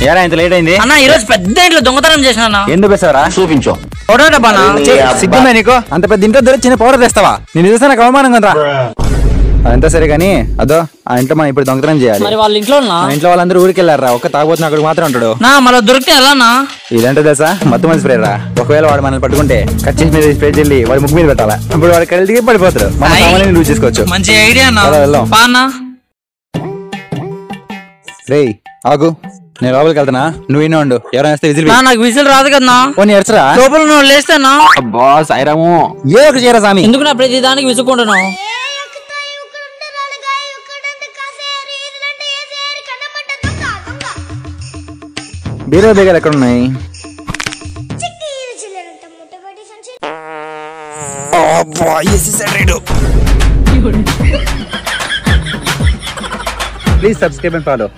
ఏరా ఇంత లేట్ అయింది అన్న. ఈ రోజు పెద్ద ఇంట్లో దొంగతనం చేసిన. ఎందుకు వేసావరా? చూపించు. సిగ్గుమే నీకు? అంత పెద్ద ఇంట్లో దొరికి చిన్న పౌడర్ తెస్తావా? నేను చూస్తే నాకు అవమానం కదా. అదంతా సరే గానీ అదో ఆ ఇంట్లో మనం ఇప్పుడు దొంగతనం చేయాలి. మరి వాళ్ళ ఇంట్లో ఇంట్లో వాళ్ళందరూ ఊరికి వెళ్ళారా? ఒక్క తాగబోతున్నా అక్కడ మాత్రం ఉంటాడు. మళ్ళీ దొరికితే ఎలా? ఇదంటే తెలుసా మత్తు మంది స్ప్రే రా. ఒకవేళ వాడు మనల్ని పట్టుకుంటే కచ్చి మీద స్ప్రే చెల్లి వాడి ముక్కు మీద పెట్టాలా. ఇప్పుడు వాడి కళ్ళు దిగి పడిపోతారు. మన సామాన్యం లూజ్ చేసుకోవచ్చు. మంచి ఐడియా. రేయ్ ఆగు, నేను లోపలికి వెళ్తానా, నువ్వు ఇన్నా ఉండు. ఎవరైనా వస్తే విజిల్. నాకు విజిల్ రాదు కదా. పోనీ ఎరచరా? లోపల నువ్వు లేస్తానా? అబ్బా సాయిరాము, ఏ ఒక చేయరా సామి. ఎందుకు నా ప్రతి దానికి విసుక్కుంటున్నావు? బీరో బేగాలు ఎక్కడ ఉన్నాయి? Please subscribe and follow.